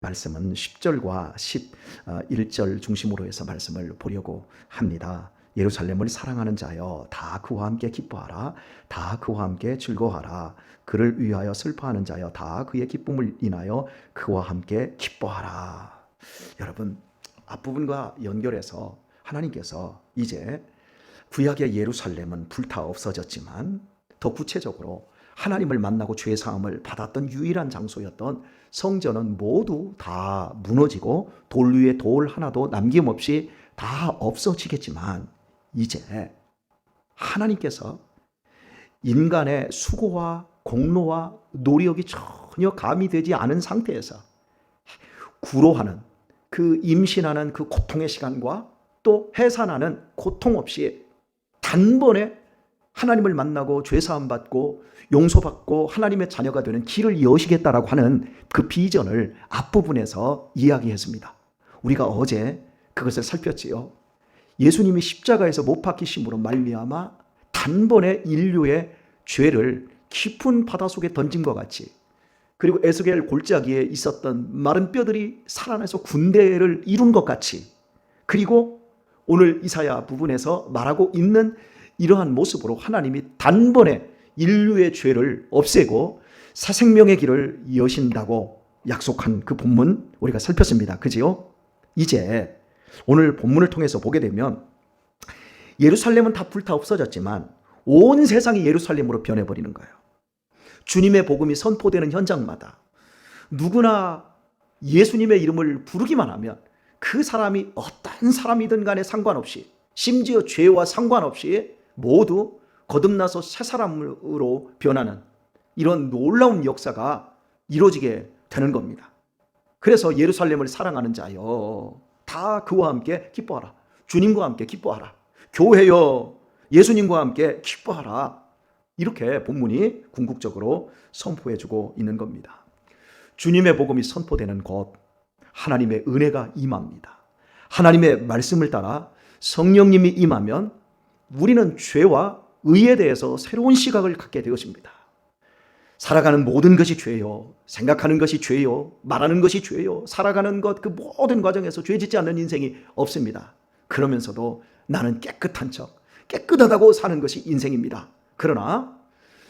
말씀은 10절과 11절 중심으로 해서 말씀을 보려고 합니다. 예루살렘을 사랑하는 자여, 다 그와 함께 기뻐하라. 다 그와 함께 즐거워하라. 그를 위하여 슬퍼하는 자여, 다 그의 기쁨을 인하여 그와 함께 기뻐하라. 여러분, 앞부분과 연결해서 하나님께서 이제 구약의 예루살렘은 불타 없어졌지만 더 구체적으로 하나님을 만나고 죄 사함을 받았던 유일한 장소였던 성전은 모두 다 무너지고 돌 위에 돌 하나도 남김없이 다 없어지겠지만, 이제 하나님께서 인간의 수고와 공로와 노력이 전혀 가미되지 않은 상태에서 구로하는, 그 임신하는 그 고통의 시간과 또 해산하는 고통 없이 단번에 하나님을 만나고 죄사함 받고 용서받고 하나님의 자녀가 되는 길을 여시겠다라고 하는 그 비전을 앞부분에서 이야기했습니다. 우리가 어제 그것을 살폈지요. 예수님이 십자가에서 못 박히심으로 말미암아 단번에 인류의 죄를 깊은 바다 속에 던진과 같이, 그리고 에스겔 골짜기에 있었던 마른 뼈들이 살아나서 군대를 이룬 것 같이, 그리고 오늘 이사야 부분에서 말하고 있는 이러한 모습으로 하나님이 단번에 인류의 죄를 없애고 새 생명의 길을 여신다고 약속한 그 본문 우리가 살폈습니다. 그지요? 이제 오늘 본문을 통해서 보게 되면 예루살렘은 다 불타 없어졌지만 온 세상이 예루살렘으로 변해버리는 거예요. 주님의 복음이 선포되는 현장마다 누구나 예수님의 이름을 부르기만 하면 그 사람이 어떤 사람이든 간에 상관없이, 심지어 죄와 상관없이 모두 거듭나서 새 사람으로 변하는 이런 놀라운 역사가 이루어지게 되는 겁니다. 그래서 예루살렘을 사랑하는 자여, 다 그와 함께 기뻐하라. 주님과 함께 기뻐하라. 교회여, 예수님과 함께 기뻐하라. 이렇게 본문이 궁극적으로 선포해주고 있는 겁니다. 주님의 복음이 선포되는 곳, 하나님의 은혜가 임합니다. 하나님의 말씀을 따라 성령님이 임하면 우리는 죄와 의에 대해서 새로운 시각을 갖게 되었습니다. 살아가는 모든 것이 죄요, 생각하는 것이 죄요, 말하는 것이 죄요, 살아가는 것 그 모든 과정에서 죄 짓지 않는 인생이 없습니다. 그러면서도 나는 깨끗한 척, 깨끗하다고 사는 것이 인생입니다. 그러나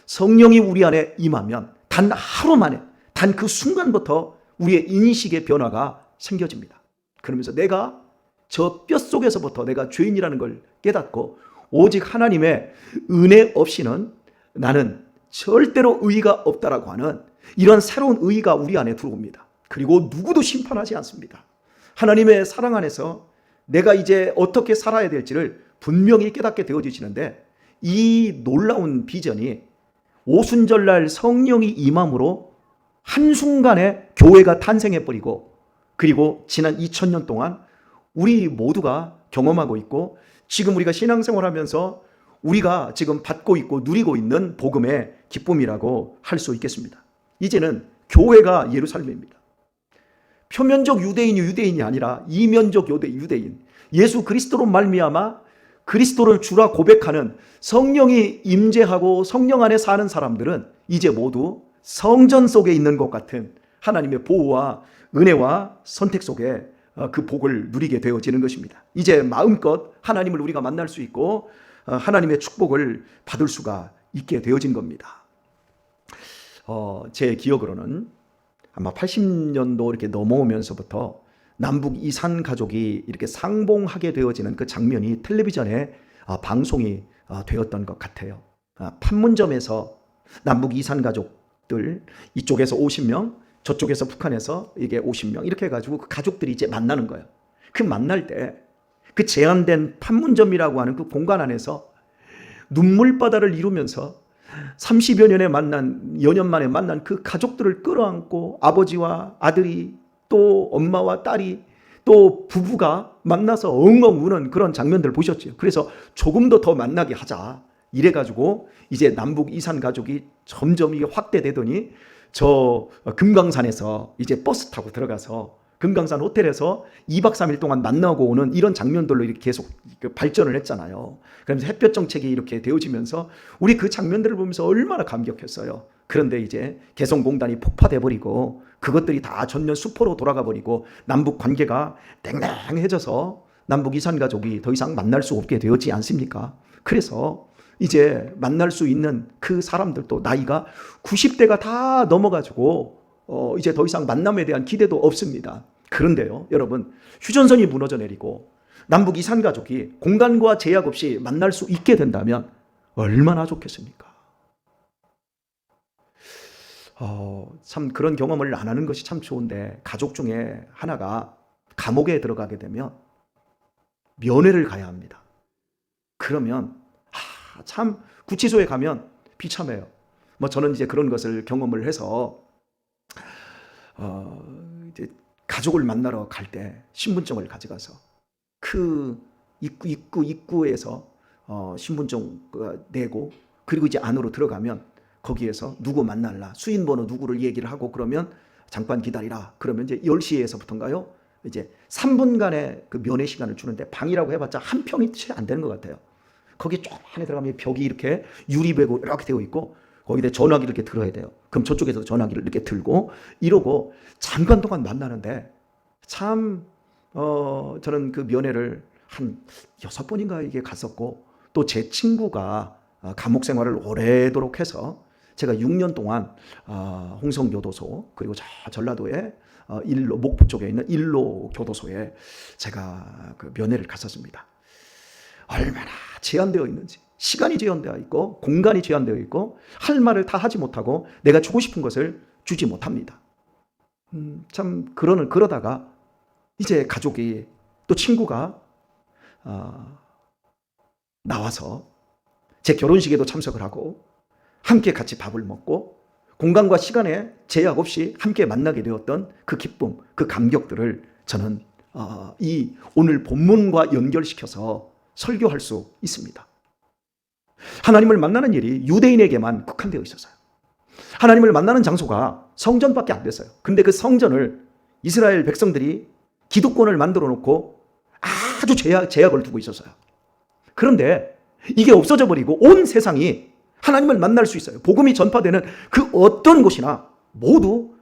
성령이 우리 안에 임하면 단 하루 만에, 단 그 순간부터 우리의 인식의 변화가 생겨집니다. 그러면서 내가 저 뼛속에서부터 내가 죄인이라는 걸 깨닫고 오직 하나님의 은혜 없이는 나는 절대로 의의가 없다라고 하는 이런 새로운 의의가 우리 안에 들어옵니다. 그리고 누구도 심판하지 않습니다. 하나님의 사랑 안에서 내가 이제 어떻게 살아야 될지를 분명히 깨닫게 되어지시는데, 이 놀라운 비전이 오순절날 성령이 임함으로 한순간에 교회가 탄생해버리고, 그리고 지난 2000년 동안 우리 모두가 경험하고 있고, 지금 우리가 신앙생활하면서 우리가 지금 받고 있고 누리고 있는 복음의 기쁨이라고 할 수 있겠습니다. 이제는 교회가 예루살렘입니다. 표면적 유대인이 유대인이 아니라 이면적 유대인, 예수 그리스도로 말미암아 그리스도를 주라 고백하는 성령이 임재하고 성령 안에 사는 사람들은 이제 모두 성전 속에 있는 것 같은 하나님의 보호와 은혜와 선택 속에 그 복을 누리게 되어지는 것입니다. 이제 마음껏 하나님을 우리가 만날 수 있고 하나님의 축복을 받을 수가 있게 되어진 겁니다. 제 기억으로는 아마 80년도 이렇게 넘어오면서부터 남북 이산 가족이 이렇게 상봉하게 되어지는 그 장면이 텔레비전에 방송이 되었던 것 같아요. 판문점에서 남북 이산 가족들, 이쪽에서 50명, 저쪽에서 북한에서 이게 50명 이렇게 해가지고 그 가족들이 이제 만나는 거예요. 그 만날 때 그 제한된 판문점이라고 하는 그 공간 안에서 눈물바다를 이루면서 30여 년에 만난, 여년 만에 만난 그 가족들을 끌어안고 아버지와 아들이 또 엄마와 딸이 또 부부가 만나서 엉엉 우는 그런 장면들 보셨죠. 그래서 조금 더 만나게 하자 이래가지고 이제 남북 이산 가족이 점점 이게 확대되더니 저 금강산에서 이제 버스 타고 들어가서 금강산 호텔에서 2박 3일 동안 만나고 오는 이런 장면들로 이렇게 계속 발전을 했잖아요. 그러면서 햇볕 정책이 이렇게 되어지면서 우리 그 장면들을 보면서 얼마나 감격했어요. 그런데 이제 개성공단이 폭파돼 버리고 그것들이 다 전면 수포로 돌아가 버리고 남북 관계가 땡땡해져서 남북 이산 가족이 더 이상 만날 수 없게 되었지 않습니까? 그래서 이제 만날 수 있는 그 사람들도 나이가 90대가 다 넘어가지고 이제 더 이상 만남에 대한 기대도 없습니다. 그런데요, 여러분, 휴전선이 무너져 내리고 남북 이산 가족이 공간과 제약 없이 만날 수 있게 된다면 얼마나 좋겠습니까? 참 그런 경험을 안 하는 것이 참 좋은데, 가족 중에 하나가 감옥에 들어가게 되면 면회를 가야 합니다. 그러면 참 구치소에 가면 비참해요. 저는 이제 그런 것을 경험을 해서 이제 가족을 만나러 갈 때 신분증을 가져가서 그 입구에서 신분증 내고, 그리고 이제 안으로 들어가면 거기에서 누구 만날라, 수인번호 누구를 얘기를 하고, 그러면 잠깐 기다리라. 그러면 이제 10시에서부터인가요? 이제 3분간의 그 면회 시간을 주는데, 방이라고 해봤자 한 평이 채 안 되는 것 같아요. 거기 쫙 안에 들어가면 벽이 이렇게 유리벽으로 이렇게 되어 있고, 거기다 전화기를 이렇게 들어야 돼요. 그럼 저쪽에서 전화기를 이렇게 들고 이러고 잠깐 동안 만나는데, 참 저는 그 면회를 한 6번인가 이게 갔었고, 또 제 친구가 감옥 생활을 오래도록 해서 제가 6년 동안 홍성교도소, 그리고 전라도의 목포 쪽에 있는 일로 교도소에 제가 그 면회를 갔었습니다. 얼마나 제한되어 있는지, 시간이 제한되어 있고 공간이 제한되어 있고 할 말을 다 하지 못하고 내가 주고 싶은 것을 주지 못합니다. 참 그러다가 이제 가족이, 또 친구가 나와서 제 결혼식에도 참석을 하고 함께 같이 밥을 먹고 공간과 시간에 제약 없이 함께 만나게 되었던 그 기쁨, 그 감격들을 저는 이 오늘 본문과 연결시켜서 설교할 수 있습니다. 하나님을 만나는 일이 유대인에게만 국한되어 있었어요. 하나님을 만나는 장소가 성전밖에 안 됐어요. 근데 그 성전을 이스라엘 백성들이 기득권을 만들어 놓고 아주 제약을 두고 있었어요. 그런데 이게 없어져 버리고 온 세상이 하나님을 만날 수 있어요. 복음이 전파되는 그 어떤 곳이나 모두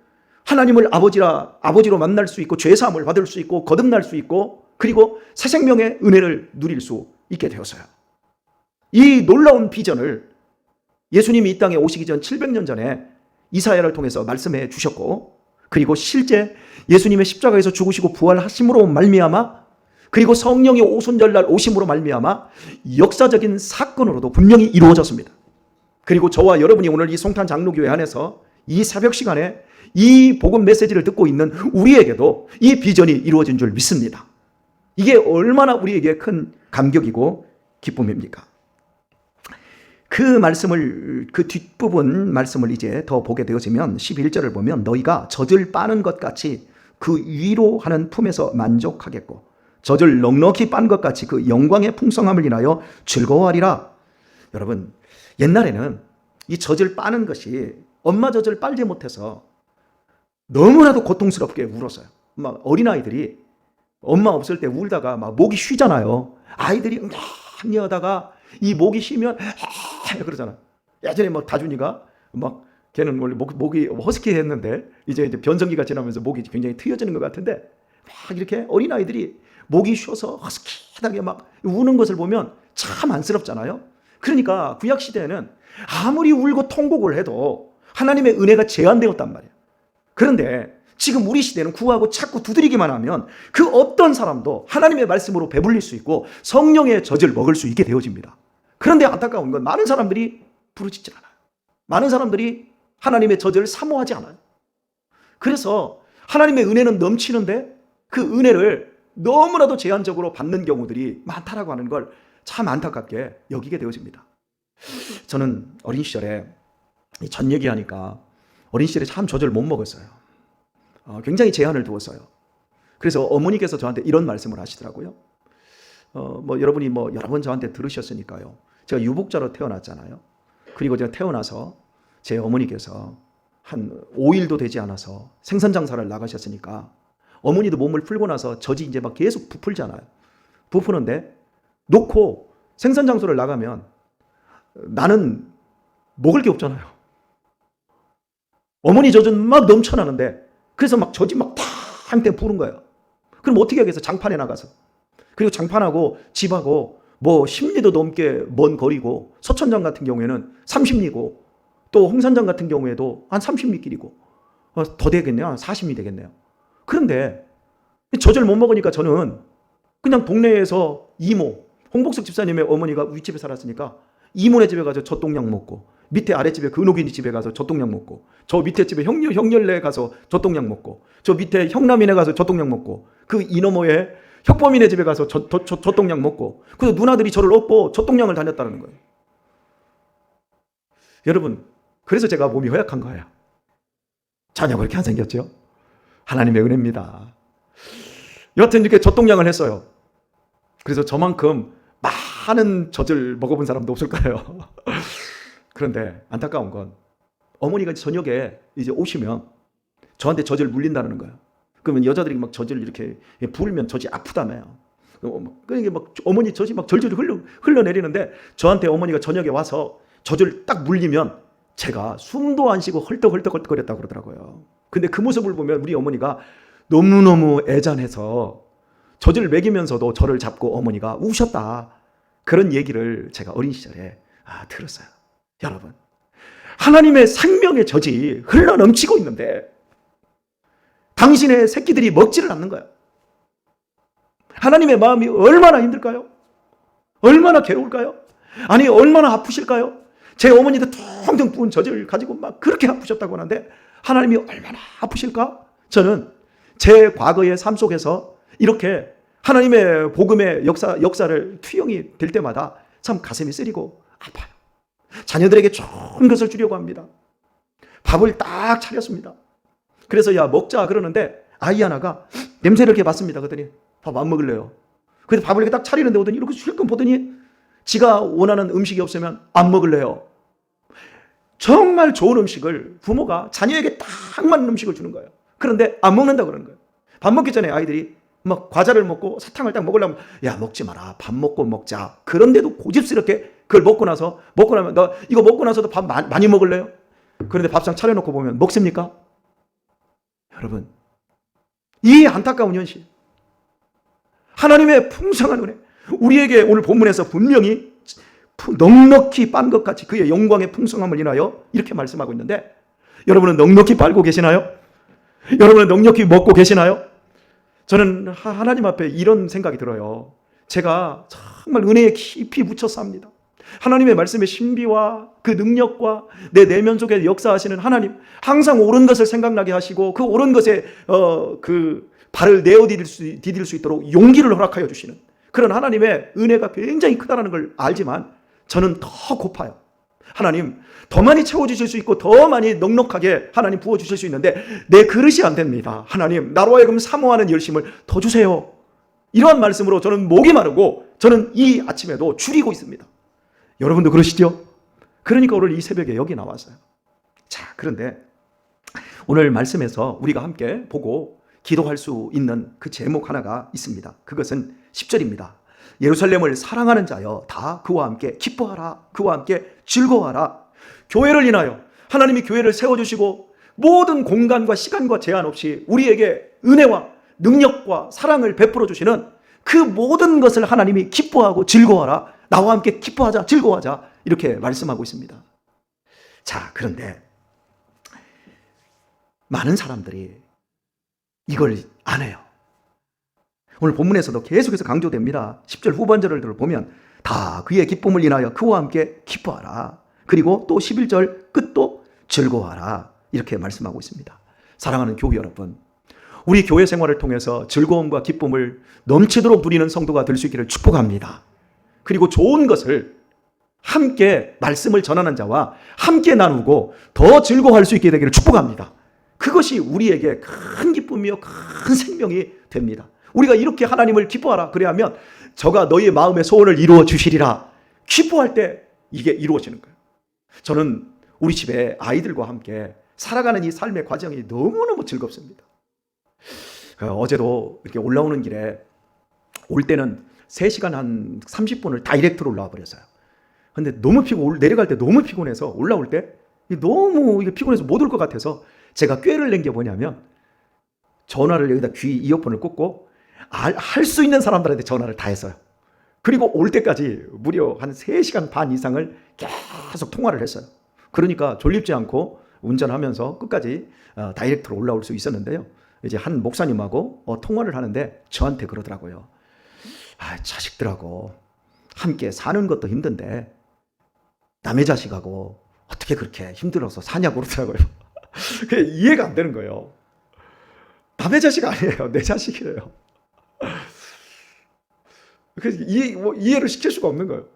하나님을 아버지로 만날 수 있고, 죄사함을 받을 수 있고, 거듭날 수 있고, 그리고 새 생명의 은혜를 누릴 수 있게 되었어요. 이 놀라운 비전을 예수님이 이 땅에 오시기 전 700년 전에 이사야를 통해서 말씀해 주셨고, 그리고 실제 예수님의 십자가에서 죽으시고 부활하심으로 말미암아, 그리고 성령의 오순절날 오심으로 말미암아 역사적인 사건으로도 분명히 이루어졌습니다. 그리고 저와 여러분이 오늘 이 송탄 장로교회 안에서 이 새벽 시간에 이 복음 메시지를 듣고 있는 우리에게도 이 비전이 이루어진 줄 믿습니다. 이게 얼마나 우리에게 큰 감격이고 기쁨입니까? 그 말씀을, 그 뒷부분 말씀을 이제 더 보게 되어지면 11절을 보면, 너희가 젖을 빠는 것 같이 그 위로 하는 품에서 만족하겠고 젖을 넉넉히 빤 것 같이 그 영광의 풍성함을 인하여 즐거워하리라. 여러분, 옛날에는 이 젖을 빠는 것이, 엄마 젖을 빨지 못해서 너무나도 고통스럽게 울었어요. 막 어린아이들이 엄마 없을 때 울다가 막 목이 쉬잖아요. 아이들이 하다가 이 목이 쉬면 그러잖아. 예전에 막 다준이가 막, 걔는 원래 목이 허스키 했는데 이제 변성기가 지나면서 목이 굉장히 트여지는 것 같은데, 막 이렇게 어린아이들이 목이 쉬어서 허스키하게 막 우는 것을 보면 참 안쓰럽잖아요. 그러니까 구약 시대에는 아무리 울고 통곡을 해도 하나님의 은혜가 제한되었단 말이에요. 그런데 지금 우리 시대는 구하고 찾고 두드리기만 하면 그 어떤 사람도 하나님의 말씀으로 배불릴 수 있고 성령의 젖을 먹을 수 있게 되어집니다. 그런데 안타까운 건 많은 사람들이 부르짖지 않아요. 많은 사람들이 하나님의 젖을 사모하지 않아요. 그래서 하나님의 은혜는 넘치는데 그 은혜를 너무나도 제한적으로 받는 경우들이 많다라고 하는 걸 참 안타깝게 여기게 되어집니다. 저는 어린 시절에 전 얘기하니까 어린 시절에 참 젖을 못 먹었어요. 굉장히 제한을 두었어요. 그래서 어머니께서 저한테 이런 말씀을 하시더라고요. 여러분이 여러 번 저한테 들으셨으니까요. 제가 유복자로 태어났잖아요. 그리고 제가 태어나서 제 어머니께서 한 5일도 되지 않아서 생선장사를 나가셨으니까 어머니도 몸을 풀고 나서 젖이 이제 막 계속 부풀잖아요. 부푸는데 놓고 생선장소를 나가면 나는 먹을 게 없잖아요. 어머니 젖은 막 넘쳐나는데 그래서 막 젖이 막 탕탕 부른 거예요. 그럼 어떻게 하겠어? 장판에 나가서. 그리고 장판하고 집하고 뭐 10리도 넘게 먼 거리고, 서천장 같은 경우에는 30리고, 또 홍산장 같은 경우에도 한 30리 길이고, 더 되겠네요. 한 40리 되겠네요. 그런데 젖을 못 먹으니까 저는 그냥 동네에서 이모, 홍복석 집사님의 어머니가 윗집에 살았으니까 이모네 집에 가서 젖동약 먹고, 밑에 아랫집에 근옥이 집에 가서 젖동약 먹고, 저 밑에 집에 형렬네 가서 젖동약 먹고, 저 밑에 형남이네 가서 젖동약 먹고, 그 이너머에 혁범이네 집에 가서 젖동약 먹고, 그래서 누나들이 저를 업고 젖동약을 다녔다는 거예요. 여러분, 그래서 제가 몸이 허약한 거예요. 전혀 그렇게 안 생겼죠? 하나님의 은혜입니다. 여하튼 이렇게 젖동약을 했어요. 그래서 저만큼 많은 젖을 먹어본 사람도 없을 거예요. 그런데 안타까운 건 어머니가 저녁에 이제 오시면 저한테 젖을 물린다는 거예요. 그러면 여자들이 막 젖을 이렇게 부으면 젖이 아프다며요. 그러니까 막 어머니 젖이 막 절절 흘러내리는데 저한테 어머니가 저녁에 와서 젖을 딱 물리면 제가 숨도 안 쉬고 헐떡헐떡거렸다고 그러더라고요. 근데 그 모습을 보면 우리 어머니가 너무너무 애잔해서 젖을 먹이면서도 저를 잡고 어머니가 우셨다. 그런 얘기를 제가 어린 시절에 들었어요. 여러분, 하나님의 생명의 젖이 흘러넘치고 있는데 당신의 새끼들이 먹지를 않는 거예요. 하나님의 마음이 얼마나 힘들까요? 얼마나 괴로울까요? 아니, 얼마나 아프실까요? 제 어머니도 텅텅 부은 젖을 가지고 막 그렇게 아프셨다고 하는데 하나님이 얼마나 아프실까? 저는 제 과거의 삶 속에서 이렇게 하나님의 복음의 역사를 투영이 될 때마다 참 가슴이 쓰리고 아파요. 자녀들에게 좋은 것을 주려고 합니다. 밥을 딱 차렸습니다. 그래서 야 먹자 그러는데 아이 하나가 냄새를 이렇게 맡습니다. 그랬더니 밥 안 먹을래요. 그래서 밥을 이렇게 딱 차리는데 오더니 이렇게 실컷 보더니 지가 원하는 음식이 없으면 안 먹을래요. 정말 좋은 음식을 부모가 자녀에게 딱 맞는 음식을 주는 거예요. 그런데 안 먹는다 그러는 거예요. 밥 먹기 전에 아이들이 막 과자를 먹고 사탕을 딱 먹으려면 야 먹지 마라, 밥 먹고 먹자. 그런데도 고집스럽게 그걸 먹고 나면 너 이거 먹고 나서도 밥 많이 먹을래요? 그런데 밥상 차려놓고 보면 먹습니까? 여러분, 이 안타까운 현실, 하나님의 풍성한 은혜, 우리에게 오늘 본문에서 분명히 넉넉히 빤 것 같이 그의 영광의 풍성함을 인하여 이렇게 말씀하고 있는데, 여러분은 넉넉히 빨고 계시나요? 여러분은 넉넉히 먹고 계시나요? 저는 하나님 앞에 이런 생각이 들어요. 제가 정말 은혜에 깊이 묻혀 삽니다. 하나님의 말씀의 신비와 그 능력과 내 내면 속에 역사하시는 하나님, 항상 옳은 것을 생각나게 하시고 그 옳은 것에 그 발을 디딜 수 있도록 용기를 허락하여 주시는 그런 하나님의 은혜가 굉장히 크다는 걸 알지만 저는 더 고파요. 하나님, 더 많이 채워주실 수 있고 더 많이 넉넉하게 하나님 부어주실 수 있는데 내 그릇이 안 됩니다. 하나님, 나로 하여금 사모하는 열심을 더 주세요. 이러한 말씀으로 저는 목이 마르고 저는 이 아침에도 줄이고 있습니다. 여러분도 그러시죠? 그러니까 오늘 이 새벽에 여기 나왔어요. 자, 그런데 오늘 말씀에서 우리가 함께 보고 기도할 수 있는 그 제목 하나가 있습니다. 그것은 10절입니다. 예루살렘을 사랑하는 자여 다 그와 함께 기뻐하라. 그와 함께 즐거워하라. 교회를 인하여 하나님이 교회를 세워주시고 모든 공간과 시간과 제한 없이 우리에게 은혜와 능력과 사랑을 베풀어 주시는 그 모든 것을 하나님이 기뻐하고 즐거워하라. 나와 함께 기뻐하자, 즐거워하자. 이렇게 말씀하고 있습니다. 자, 그런데 많은 사람들이 이걸 안 해요. 오늘 본문에서도 계속해서 강조됩니다. 10절 후반절을 보면 다 그의 기쁨을 인하여 그와 함께 기뻐하라. 그리고 또 11절 끝도 즐거워하라. 이렇게 말씀하고 있습니다. 사랑하는 교회 여러분, 우리 교회 생활을 통해서 즐거움과 기쁨을 넘치도록 누리는 성도가 될 수 있기를 축복합니다. 그리고 좋은 것을 함께 말씀을 전하는 자와 함께 나누고 더 즐거워할 수 있게 되기를 축복합니다. 그것이 우리에게 큰 기쁨이요 큰 생명이 됩니다. 우리가 이렇게 하나님을 기뻐하라 그래야 하면 저가 너희의 마음의 소원을 이루어 주시리라. 기뻐할 때 이게 이루어지는 거예요. 저는 우리 집에 아이들과 함께 살아가는 이 삶의 과정이 너무너무 즐겁습니다. 어제도 이렇게 올라오는 길에 올 때는 3시간 한 30분을 다이렉트로 올라와 버렸어요. 근데 너무 내려갈 때 너무 피곤해서 올라올 때 너무 피곤해서 못 올 것 같아서 제가 꾀를 낸 게 뭐냐면 전화를 여기다 귀 이어폰을 꽂고 할 수 있는 사람들한테 전화를 다 했어요. 그리고 올 때까지 무려 한 3시간 반 이상을 계속 통화를 했어요. 그러니까 졸립지 않고 운전하면서 끝까지 다이렉트로 올라올 수 있었는데요. 이제 한 목사님하고 통화를 하는데 저한테 그러더라고요. 자식들하고 함께 사는 것도 힘든데 남의 자식하고 어떻게 그렇게 힘들어서 사냐고 그러더라고요. 그게 이해가 안 되는 거예요. 남의 자식 아니에요. 내 자식이에요. 그래서 이해를 시킬 수가 없는 거예요.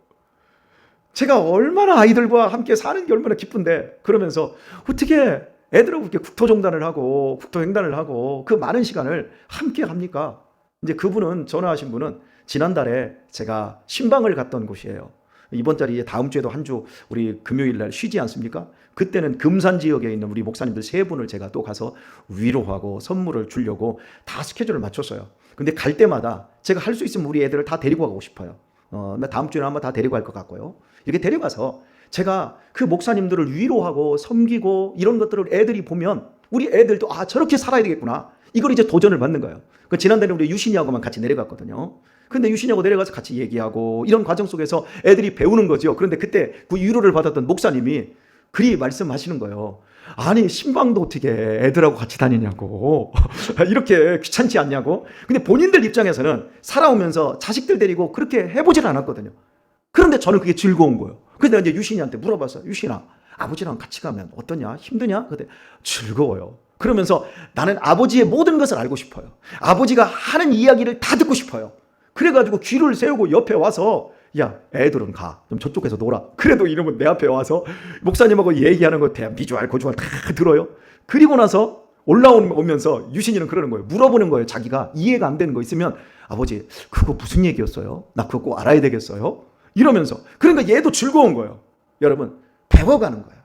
제가 얼마나 아이들과 함께 사는 게 얼마나 기쁜데 그러면서 어떻게 애들하고 이렇게 국토종단을 하고 국토횡단을 하고 그 많은 시간을 함께 합니까? 이제 그분은 전화하신 분은 지난달에 제가 신방을 갔던 곳이에요. 이번 달이 다음 주에도 한 주 우리 금요일 날 쉬지 않습니까? 그때는 금산 지역에 있는 우리 목사님들 3분을 제가 또 가서 위로하고 선물을 주려고 다 스케줄을 맞췄어요. 근데 갈 때마다 제가 할 수 있으면 우리 애들을 다 데리고 가고 싶어요. 나 다음 주에 아마 다 데리고 갈 것 같고요. 이렇게 데려가서 제가 그 목사님들을 위로하고 섬기고 이런 것들을 애들이 보면 우리 애들도 저렇게 살아야 되겠구나. 이걸 이제 도전을 받는 거예요. 지난달에 우리 유신이하고만 같이 내려갔거든요. 근데 유신이하고 내려가서 같이 얘기하고 이런 과정 속에서 애들이 배우는 거죠. 그런데 그때 그 위로를 받았던 목사님이 그리 말씀하시는 거예요. 아니 신방도 어떻게 애들하고 같이 다니냐고 이렇게 귀찮지 않냐고. 근데 본인들 입장에서는 살아오면서 자식들 데리고 그렇게 해보질 않았거든요. 그런데 저는 그게 즐거운 거예요. 그래서 이제 유신이한테 물어봤어요. 유신아, 아버지랑 같이 가면 어떠냐? 힘드냐? 근데 즐거워요. 그러면서 나는 아버지의 모든 것을 알고 싶어요. 아버지가 하는 이야기를 다 듣고 싶어요. 그래가지고 귀를 세우고 옆에 와서 야, 애들은 가. 좀 저쪽에서 놀아. 그래도 이러면 내 앞에 와서 목사님하고 얘기하는 거 대한 비주얼, 고주얼 다 들어요. 그리고 나서 올라오면서 유신이는 그러는 거예요. 물어보는 거예요. 자기가 이해가 안 되는 거 있으면 아버지 그거 무슨 얘기였어요? 나 그거 꼭 알아야 되겠어요? 이러면서. 그러니까 얘도 즐거운 거예요. 여러분 배워가는 거예요.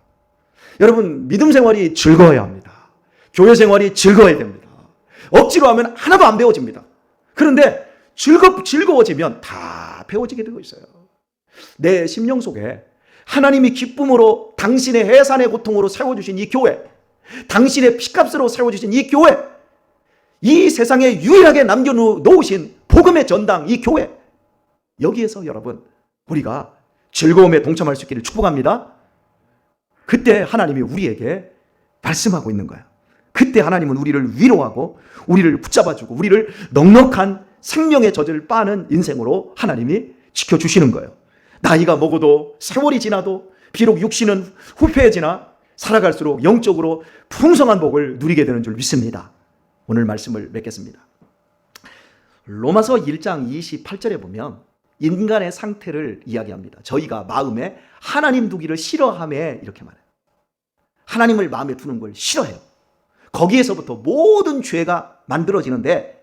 여러분 믿음 생활이 즐거워야 합니다. 교회 생활이 즐거워야 됩니다. 억지로 하면 하나도 안 배워집니다. 그런데 즐거워지면 다 배워지게 되고 있어요. 내 심령 속에 하나님이 기쁨으로 당신의 해산의 고통으로 세워주신 이 교회, 당신의 피값으로 세워주신 이 교회, 이 세상에 유일하게 남겨놓으신 복음의 전당 이 교회, 여기에서 여러분 우리가 즐거움에 동참할 수 있기를 축복합니다. 그때 하나님이 우리에게 말씀하고 있는 거예요. 그때 하나님은 우리를 위로하고 우리를 붙잡아주고 우리를 넉넉한 생명의 젖을 빠는 인생으로 하나님이 지켜주시는 거예요. 나이가 먹어도 세월이 지나도 비록 육신은 후패해지나 살아갈수록 영적으로 풍성한 복을 누리게 되는 줄 믿습니다. 오늘 말씀을 맺겠습니다. 로마서 1장 28절에 보면 인간의 상태를 이야기합니다. 저희가 마음에 하나님 두기를 싫어하며 이렇게 말해요. 하나님을 마음에 두는 걸 싫어해요. 거기에서부터 모든 죄가 만들어지는데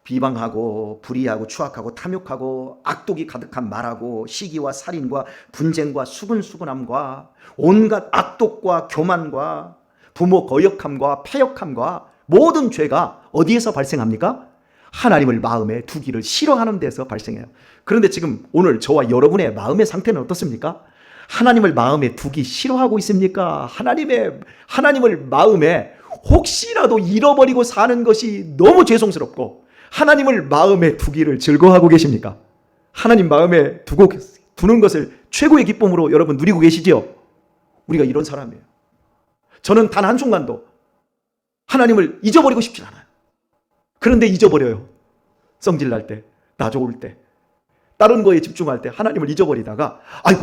비방하고 불의하고 추악하고 탐욕하고 악독이 가득한 말하고 시기와 살인과 분쟁과 수근수근함과 온갖 악독과 교만과 부모 거역함과 패역함과 모든 죄가 어디에서 발생합니까? 하나님을 마음에 두기를 싫어하는 데서 발생해요. 그런데 지금 오늘 저와 여러분의 마음의 상태는 어떻습니까? 하나님을 마음에 두기 싫어하고 있습니까? 하나님을 마음에 혹시라도 잃어버리고 사는 것이 너무 죄송스럽고 하나님을 마음에 두기를 즐거워하고 계십니까? 하나님 마음에 두는 것을 최고의 기쁨으로 여러분 누리고 계시지요? 우리가 이런 사람이에요. 저는 단 한순간도 하나님을 잊어버리고 싶지 않아요. 그런데 잊어버려요. 성질날 때, 나 좋을 때, 다른 거에 집중할 때 하나님을 잊어버리다가 아이고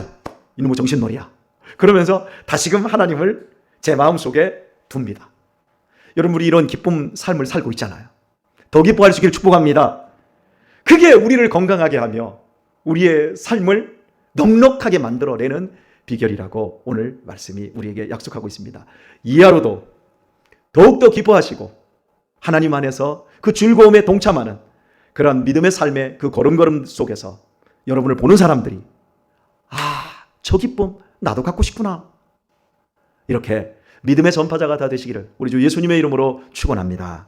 이놈의 정신머리야. 그러면서 다시금 하나님을 제 마음속에 둡니다. 여러분 우리 이런 기쁨 삶을 살고 있잖아요. 더 기뻐할 수 있기를 축복합니다. 그게 우리를 건강하게 하며 우리의 삶을 넉넉하게 만들어내는 비결이라고 오늘 말씀이 우리에게 약속하고 있습니다. 이하로도 더욱더 기뻐하시고 하나님 안에서 그 즐거움에 동참하는 그런 믿음의 삶의 그 걸음걸음 속에서 여러분을 보는 사람들이 저 기쁨 나도 갖고 싶구나. 이렇게 믿음의 전파자가 다 되시기를 우리 주 예수님의 이름으로 축원합니다.